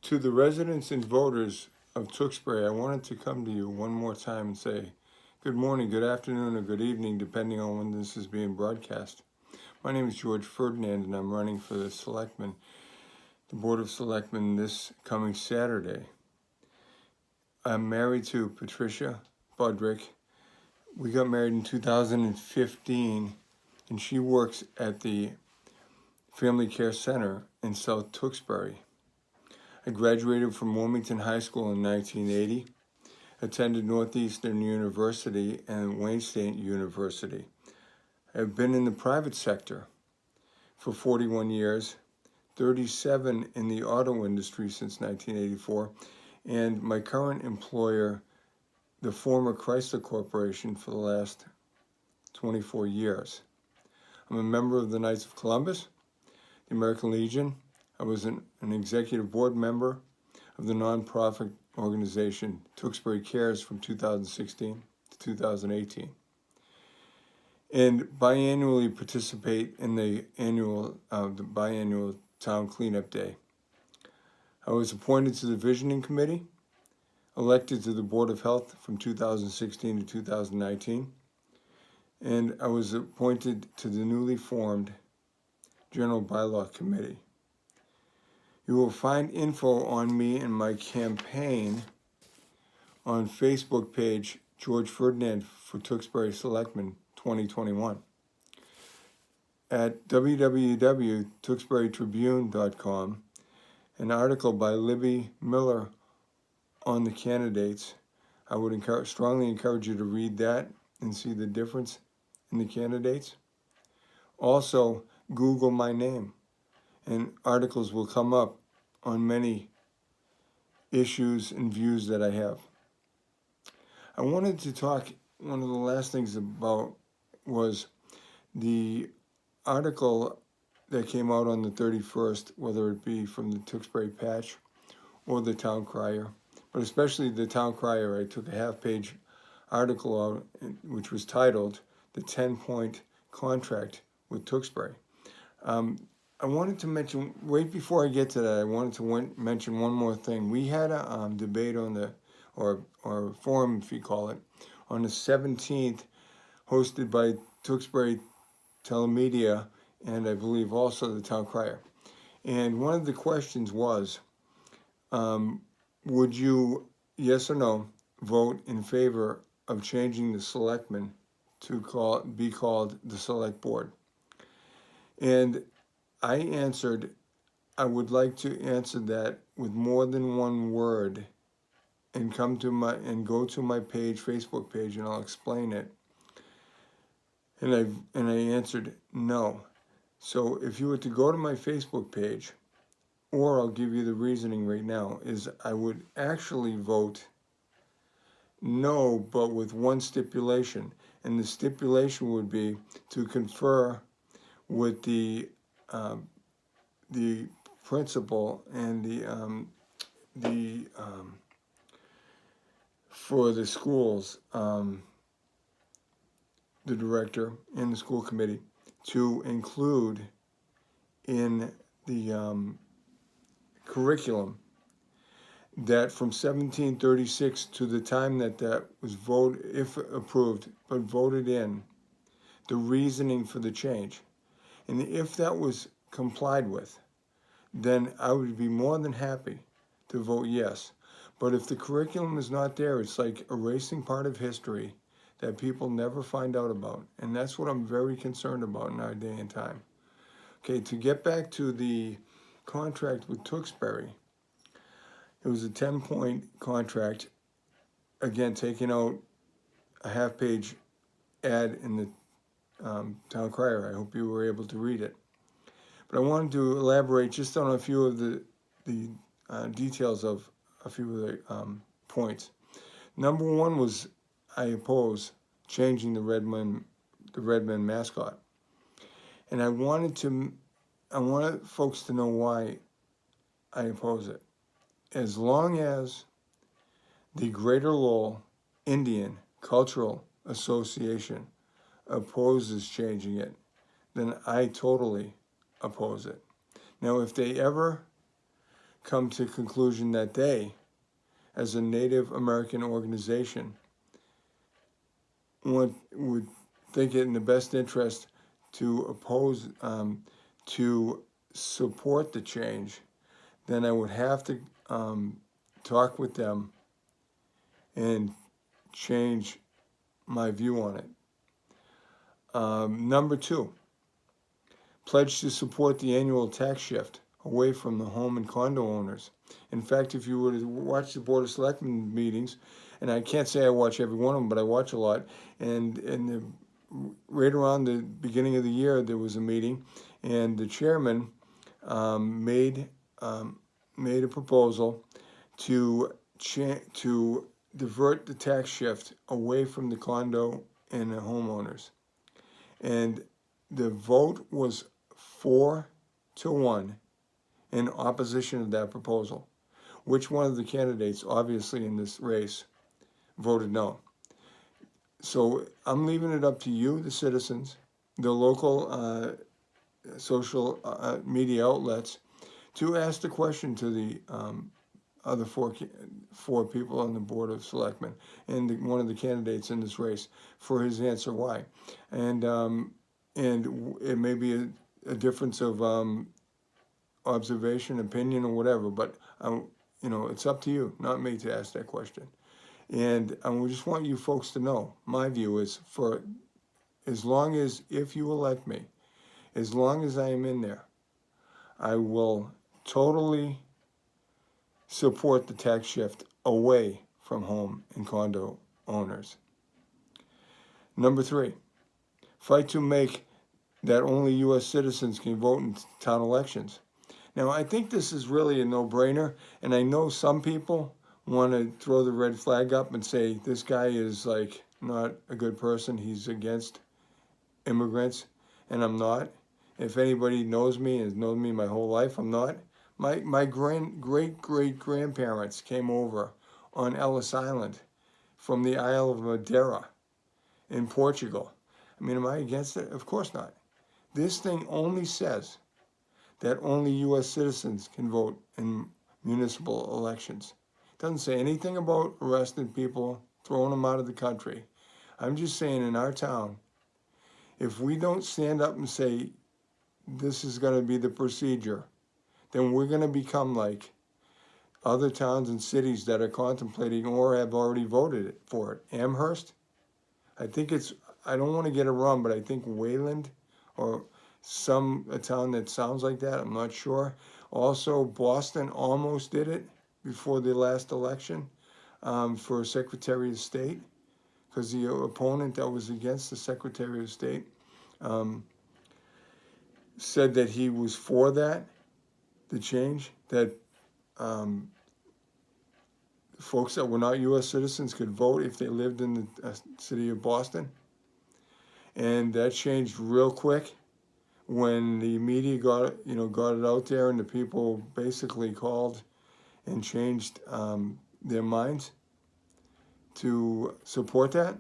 To the residents and voters of Tewksbury, I wanted to come to you one more time and say good morning, good afternoon, or good evening, depending on when this is being broadcast. My name is George Ferdinand, and I'm running for the Board of Selectmen this coming Saturday. I'm married to Patricia Budrick. We got married in 2015, and she works at the Family Care Center in South Tewksbury. I graduated from Wilmington High School in 1980, attended Northeastern University and Wayne State University. I've been in the private sector for 41 years, 37 in the auto industry since 1984, and my current employer, the former Chrysler Corporation, for the last 24 years. I'm a member of the Knights of Columbus, the American Legion. I was an executive board member of the nonprofit organization Tewksbury Cares from 2016 to 2018, and biannually participate in the biannual town cleanup day. I was appointed to the Visioning Committee, elected to the Board of Health from 2016 to 2019, and I was appointed to the newly formed General Bylaw Committee. You will find info on me and my campaign on Facebook page, George Ferdinand for Tewksbury Selectmen 2021. At www.tewksburytribune.com, an article by Libby Miller on the candidates. I would strongly encourage you to read that and see the difference in the candidates. Also, Google my name, and articles will come up on many issues and views that I have. I wanted to talk, one of the last things about was the article that came out on the 31st, whether it be from the Tewksbury Patch or the Town Crier, but especially the Town Crier. I took a half-page article out, which was titled, "The 10-Point Contract with Tewksbury." I wanted to mention, right before I get to that, I wanted to mention one more thing. We had a debate on the, or forum, if you call it, on the 17th, hosted by Tewksbury Telemedia, and I believe also the Town Crier. And one of the questions was, would you, yes or no, vote in favor of changing the selectmen to be called the Select Board? And I answered, I would like to answer that with more than one word, and go to my page, Facebook page, and I'll explain it. And I answered no. So if you were to go to my Facebook page, or I'll give you the reasoning right now, is I would actually vote no, but with one stipulation. And the stipulation would be to confer with the principal and for the schools, the director and the school committee, to include in the curriculum that from 1736 to the time that was voted, if approved, but voted in, the reasoning for the change. And if that was complied with, then I would be more than happy to vote yes. But if the curriculum is not there, it's like erasing part of history that people never find out about. And that's what I'm very concerned about in our day and time. Okay, to get back to the contract with Tewksbury, it was a 10-point contract, again, taking out a half-page ad in the Town Crier. I hope you were able to read it. But I wanted to elaborate just on a few of the details of a few of the points. Number one was I oppose changing the Redmen mascot, and I wanted folks to know why I oppose it. As long as the Greater Lowell Indian Cultural Association opposes changing it, then I totally oppose it. Now, if they ever come to conclusion that they, as a Native American organization, would think it in the best interest to to support the change, then I would have to talk with them and change my view on it. Number 2, pledge to support the annual tax shift away from the home and condo owners. In fact, if you were to watch the Board of Selectmen meetings, and I can't say I watch every one of them, but I watch a lot, and right around the beginning of the year, there was a meeting, and the chairman made a proposal to divert the tax shift away from the condo and the homeowners. And the vote was 4-1 in opposition of that proposal. Which one of the candidates, obviously in this race, voted no? So I'm leaving it up to you, the citizens, the local social media outlets, to ask the question to the other four people on the Board of Selectmen and one of the candidates in this race for his answer why. And it may be a difference of observation, opinion, or whatever, but it's up to you, not me, to ask that question. And I just want you folks to know, my view is, for as long as, if you elect me, as long as I am in there, I will totally support the tax shift away from home and condo owners. Number 3, fight to make that only U.S. citizens can vote in town elections. Now, I think this is really a no-brainer, and I know some people want to throw the red flag up and say, this guy is like not a good person, he's against immigrants, and I'm not. If anybody knows me and has known me my whole life, I'm not. My great-great-grandparents came over on Ellis Island from the Isle of Madeira in Portugal. I mean, am I against it? Of course not. This thing only says that only U.S. citizens can vote in municipal elections. It doesn't say anything about arresting people, throwing them out of the country. I'm just saying, in our town, if we don't stand up and say, this is going to be the procedure, then we're going to become like other towns and cities that are contemplating or have already voted for it. Amherst, I don't want to get it wrong, but I think Wayland, or a town that sounds like that, I'm not sure. Also, Boston almost did it before the last election for Secretary of State, because the opponent that was against the Secretary of State said that he was for that, the change, that folks that were not U.S. citizens could vote if they lived in the city of Boston. And that changed real quick when the media got it out there, and the people basically called and changed their minds to support that.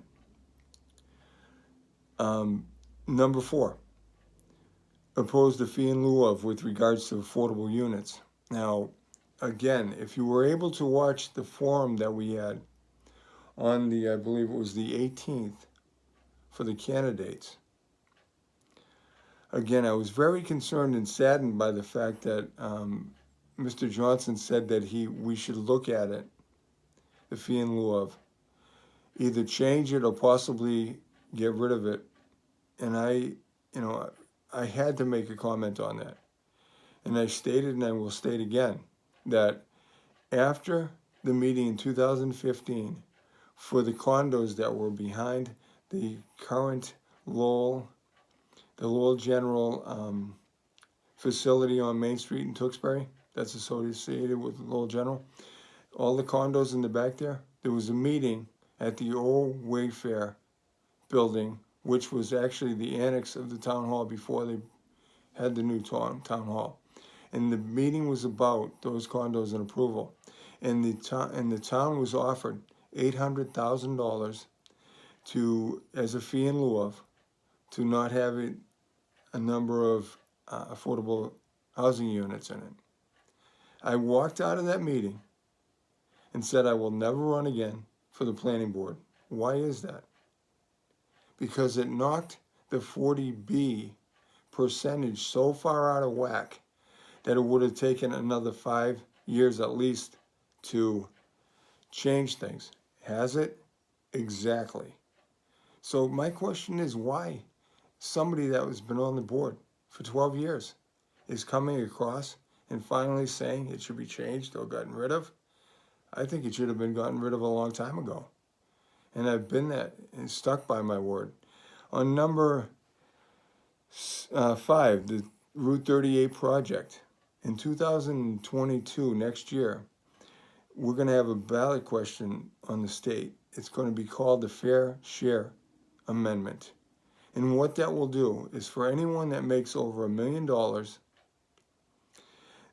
Number 4, oppose the fee in lieu of with regards to affordable units. Now, again, if you were able to watch the forum that we had on I believe it was the 18th, for the candidates, again, I was very concerned and saddened by the fact that Mr. Johnson said that we should look at it, the fee in lieu of, either change it or possibly get rid of it. And I had to make a comment on that. And I stated, and I will state again, that after the meeting in 2015, for the condos that were behind the current the Lowell General facility on Main Street in Tewksbury, that's associated with Lowell General, all the condos in the back there was a meeting at the old Wayfair building, which was actually the annex of the town hall before they had the new town hall. And the meeting was about those condos and approval. And the town was offered $800,000 as a fee in lieu of, to not have a number of affordable housing units in it. I walked out of that meeting and said I will never run again for the planning board. Why is that? Because it knocked the 40B percentage so far out of whack that it would have taken another 5 years at least to change things. Has it? Exactly. So my question is, why somebody that has been on the board for 12 years is coming across and finally saying it should be changed or gotten rid of? I think it should have been gotten rid of a long time ago. And I've been that and stuck by my word. On number 5, the Route 38 project. In 2022, next year, we're going to have a ballot question on the state. It's going to be called the Fair Share Amendment. And what that will do is for anyone that makes over $1 million,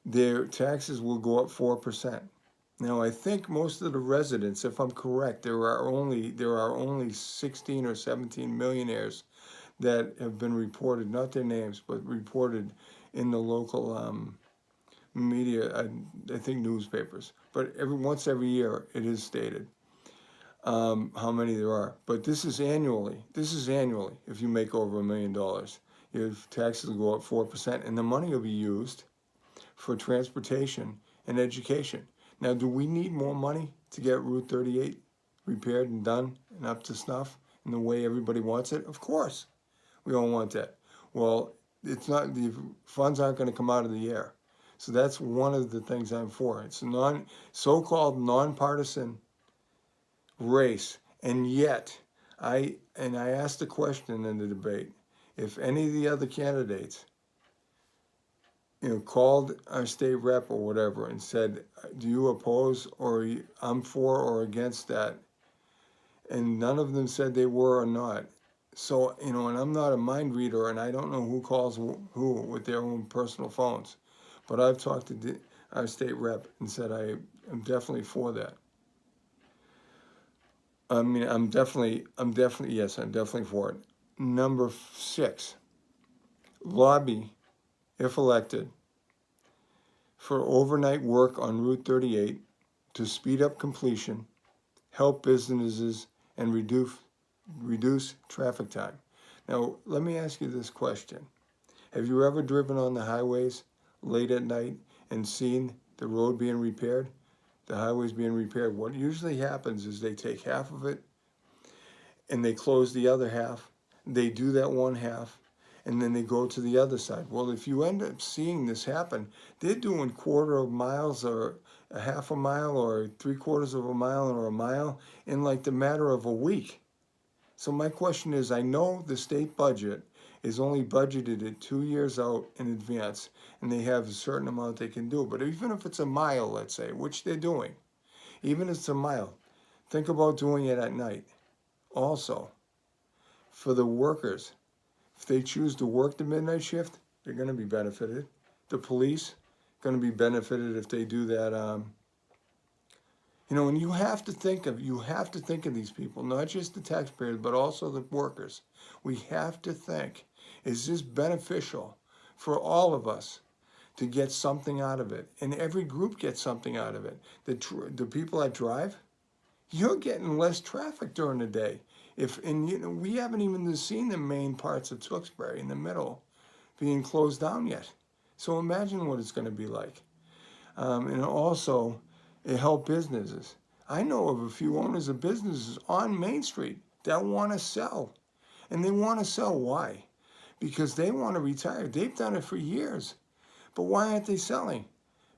their taxes will go up 4%. Now, I think most of the residents, if I'm correct, there are only 16 or 17 millionaires that have been reported, not their names, but reported in the local media, I think newspapers. But once every year, it is stated how many there are. But this is annually. This is annually. If you make over $1 million, your taxes will go up 4%, and the money will be used for transportation and education. Now, do we need more money to get Route 38 repaired and done and up to snuff in the way everybody wants it? Of course, we all want that. Well, it's not. The funds aren't going to come out of the air. So that's one of the things I'm for. It's a so-called nonpartisan race, and yet I asked a question in the debate: if any of the other candidates, called our state rep or whatever and said, "Do you oppose or I'm for or against that?" and none of them said they were or not. So and I'm not a mind reader, and I don't know who calls who with their own personal phones. But I've talked to our state rep and said I am definitely for that. I mean, I'm definitely for it. Number 6, lobby, if elected, for overnight work on Route 38 to speed up completion, help businesses, and reduce traffic time. Now, let me ask you this question. Have you ever driven on the highways late at night and seen the road being repaired, the highways being repaired? What usually happens is they take half of it and they close the other half. They do that one half and then they go to the other side. Well, if you end up seeing this happen, they're doing quarter of miles or a half a mile or 3/4 of a mile or a mile in like the matter of a week. So my question is, I know the state budget is only budgeted at 2 years out in advance, and they have a certain amount they can do. But even if it's a mile, let's say, which they're doing, even if it's a mile, think about doing it at night. Also, for the workers, if they choose to work the midnight shift, they're going to be benefited. The police going to be benefited if they do that. And you have to think of these people, not just the taxpayers, but also the workers. We have to think, is this beneficial for all of us to get something out of it? And every group gets something out of it. The people that drive, you're getting less traffic during the day. We haven't even seen the main parts of Tewksbury in the middle being closed down yet. So imagine what it's going to be like. And also, it helped businesses. I know of a few owners of businesses on Main Street that want to sell. And they want to sell. Why? Because they want to retire. They've done it for years. But why aren't they selling?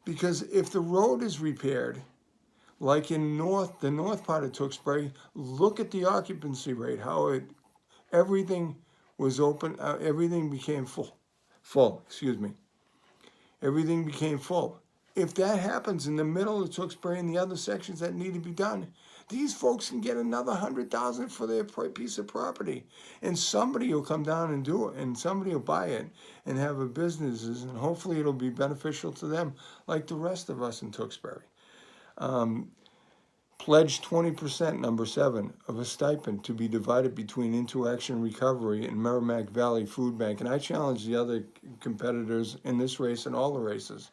Because if the road is repaired, like in the north part of Tewksbury, look at the occupancy rate, how everything was open, everything became full. Everything became full. If that happens in the middle of Tewksbury and the other sections that need to be done, these folks can get another $100,000 for their piece of property, and somebody will come down and do it, and somebody will buy it and have a businesses, and hopefully it'll be beneficial to them, like the rest of us in Tewksbury. Pledge 20%, number 7, of a stipend to be divided between Into Action Recovery and Merrimack Valley Food Bank. And I challenge the other competitors in this race and all the races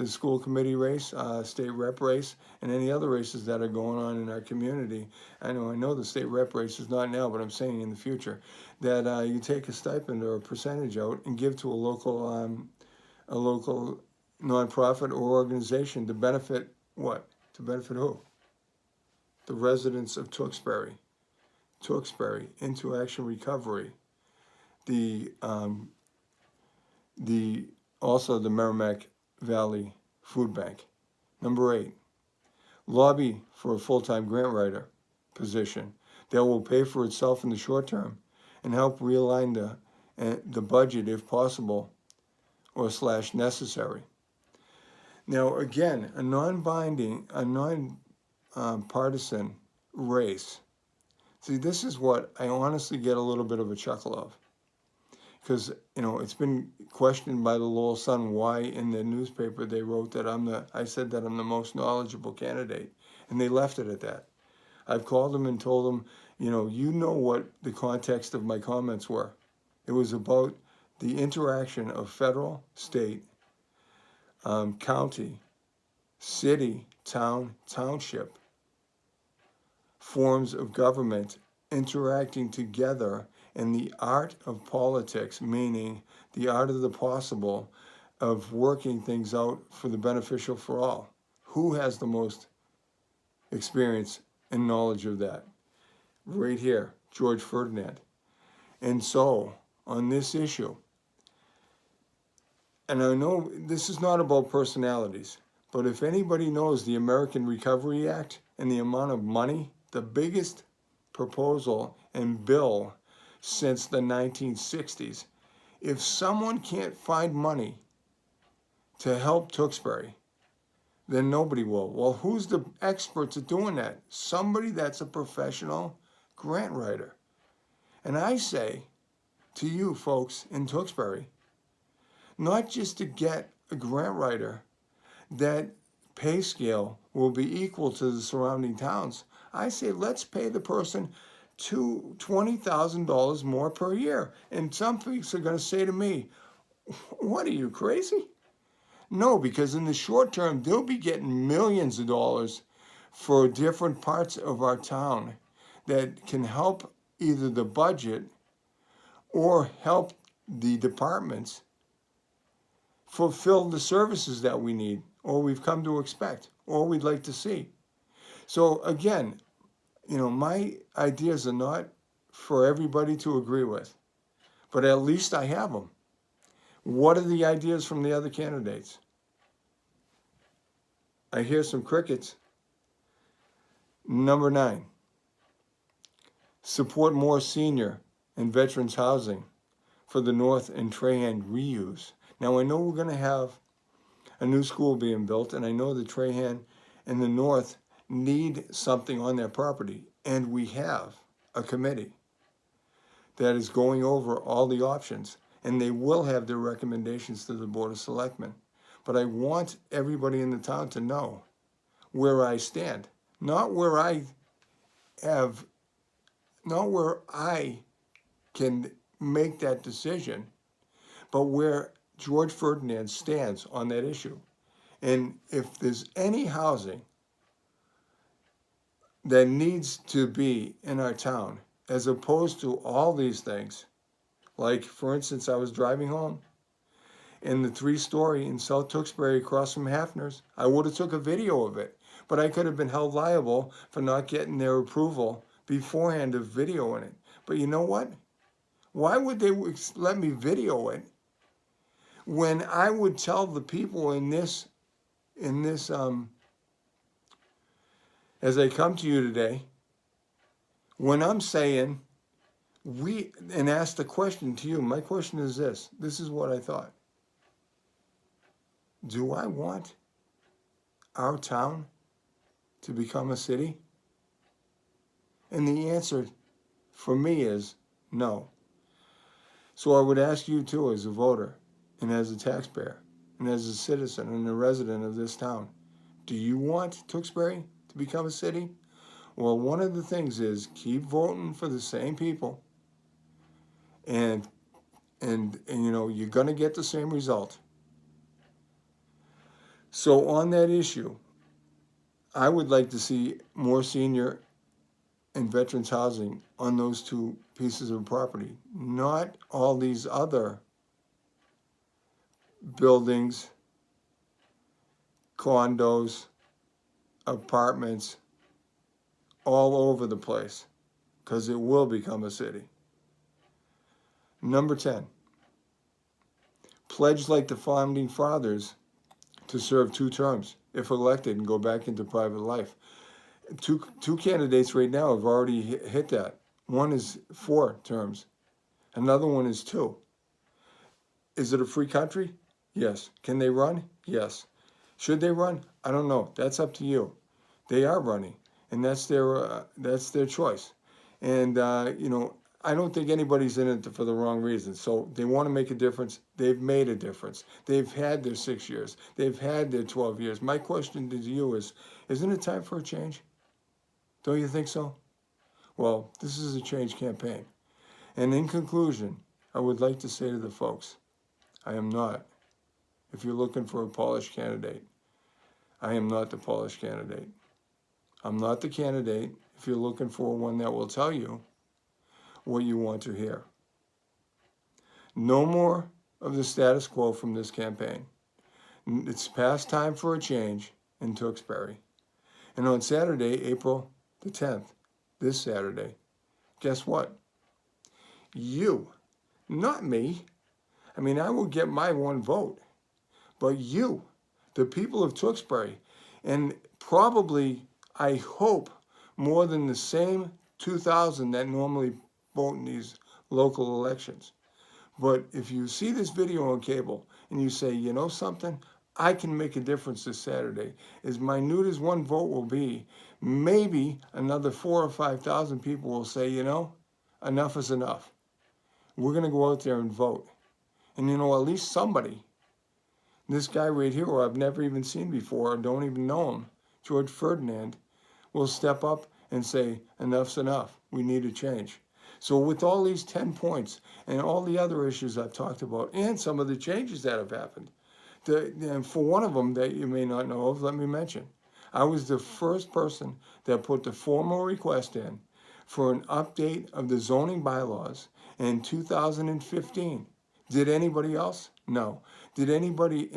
the school committee race, state rep race, and any other races that are going on in our community. I know the state rep race is not now, but I'm saying in the future, that you take a stipend or a percentage out and give to a local nonprofit or organization to benefit what? To benefit who? The residents of Tewksbury, Into Action Recovery, the also the Merrimack Valley Food Bank. Number 8, lobby for a full-time grant writer position that will pay for itself in the short term and help realign the budget if possible or / necessary. Now again, a non-partisan race. See, this is what I honestly get a little bit of a chuckle of. Because, it's been questioned by the Lowell Sun why in the newspaper they wrote that I said that I'm the most knowledgeable candidate. And they left it at that. I've called them and told them, you know what the context of my comments were. It was about the interaction of federal, state, county, city, town, township, forms of government interacting together in the art of politics, meaning the art of the possible of working things out for the beneficial for all. Who has the most experience and knowledge of that? Right here, George Ferdinand. And so, on this issue, and I know this is not about personalities, but if anybody knows the American Recovery Act and the amount of money, the biggest proposal and bill since the 1960s, if someone can't find money to help Tewksbury, then nobody will. Well, who's the experts at doing that? Somebody that's a professional grant writer. And I say to you folks in Tewksbury, not just to get a grant writer that pay scale will be equal to the surrounding towns. I say let's pay the person $20,000 more per year. And some folks are going to say to me, what, are you crazy? No, because in the short term, they'll be getting millions of dollars for different parts of our town that can help either the budget or help the departments fulfill the services that we need or we've come to expect or we'd like to see. So again, my ideas are not for everybody to agree with, but at least I have them. What are the ideas from the other candidates? I hear some crickets. Number 9, support more senior and veterans housing for the North and Trahan reuse. Now I know we're going to have a new school being built, and I know the Trahan and the North need something on their property, and we have a committee that is going over all the options, and they will have their recommendations to the Board of Selectmen. But I want everybody in the town to know where I stand, not where I can make that decision, but where George Ferdinand stands on that issue. And if there's any housing that needs to be in our town, as opposed to all these things, like, for instance, I was driving home in the 3-story in South Tewksbury across from Hafner's. I would have took a video of it, but I could have been held liable for not getting their approval beforehand of videoing it. But you know what? Why would they let me video it when I would tell the people in this as I come to you today, when I'm saying and ask the question to you, my question is this. This is what I thought. Do I want our town to become a city? And the answer for me is no. So I would ask you too, as a voter and as a taxpayer and as a citizen and a resident of this town, do you want Tewksbury to become a city? Well, one of the things is keep voting for the same people, and you're going to get the same result. So on that issue, I would like to see more senior and veterans housing on those two pieces of property, not all these other buildings, condos, apartments, all over the place, because it will become a city. Number 10, pledge like the founding fathers to serve 2 terms if elected and go back into private life. Two candidates right now have already hit that. One is 4 terms. Another one is 2. Is it a free country? Yes. Can they run? Yes. Should they run? I don't know. That's up to you. They are running, and that's their choice. And I don't think anybody's in it for the wrong reasons. So they want to make a difference. They've made a difference. They've had their 6 years. They've had their 12 years. My question to you is, isn't it time for a change? Don't you think so? Well, this is a change campaign. And in conclusion, I would like to say to the folks, I am not. If you're looking for a polished candidate, I am not the polished candidate. I'm not the candidate if you're looking for one that will tell you what you want to hear. No more of the status quo from this campaign. It's past time for a change in Tewksbury. And on Saturday, April the 10th, this Saturday, guess what? You, not me. I mean, I will get my 1 vote. But you, the people of Tewksbury, and probably, I hope, more than the same 2,000 that normally vote in these local elections. But if you see this video on cable and you say, you know something, I can make a difference this Saturday. As minute as 1 vote will be, maybe another 4,000 or 5,000 people will say, enough is enough. We're going to go out there and vote. And at least somebody, this guy right here, who I've never even seen before, or don't even know him, George Ferdinand, will step up and say, enough's enough. We need a change. So with all these 10 points and all the other issues I've talked about, and some of the changes that have happened, and for one of them that you may not know of, let me mention. I was the first person that put the formal request in for an update of the zoning bylaws in 2015. Did anybody else? No. Did anybody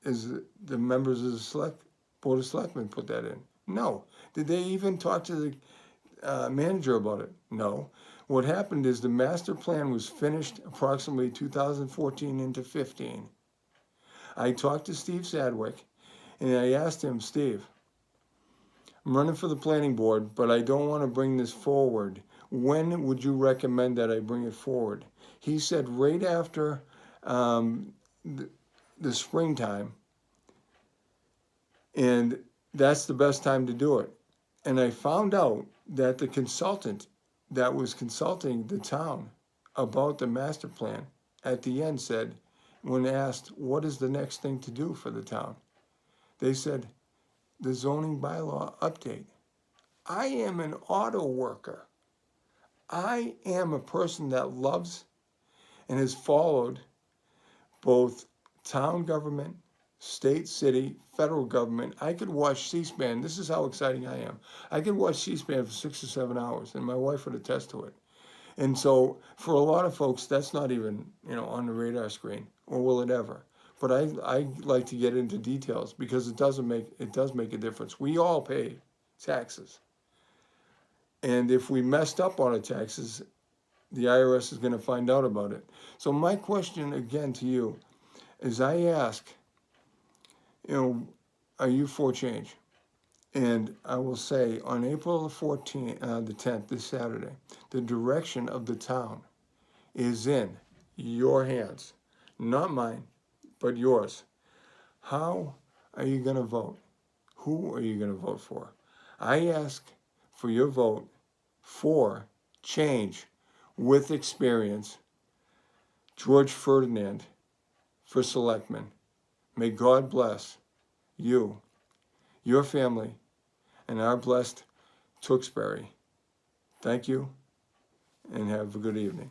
as the members of the Board of Selectmen put that in? No. Did they even talk to the manager about it? No. What happened is the master plan was finished approximately 2014 into 15. I talked to Steve Sadwick, and I asked him, Steve, I'm running for the planning board, but I don't want to bring this forward. When would you recommend that I bring it forward? He said right after the springtime, and that's the best time to do it. And I found out that the consultant that was consulting the town about the master plan at the end said, when asked, what is the next thing to do for the town? They said, the zoning bylaw update. I am an auto worker. I am a person that loves and has followed both town government, state, city, federal government. I could watch C-SPAN. This is how exciting I am. I could watch C-SPAN for 6 or 7 hours, and my wife would attest to it. And so for a lot of folks, that's not even, on the radar screen, or will it ever? But I like to get into details because it does make a difference. We all pay taxes. And if we messed up on our taxes, the IRS is going to find out about it. So my question again to you is, I ask, are you for change? And I will say on April the 14th, the 10th, this Saturday, the direction of the town is in your hands, not mine, but yours. How are you going to vote? Who are you going to vote for? I ask for your vote for change with experience. George Ferdinand for selectman. May God bless you, your family, and our blessed Tewksbury. Thank you, and have a good evening.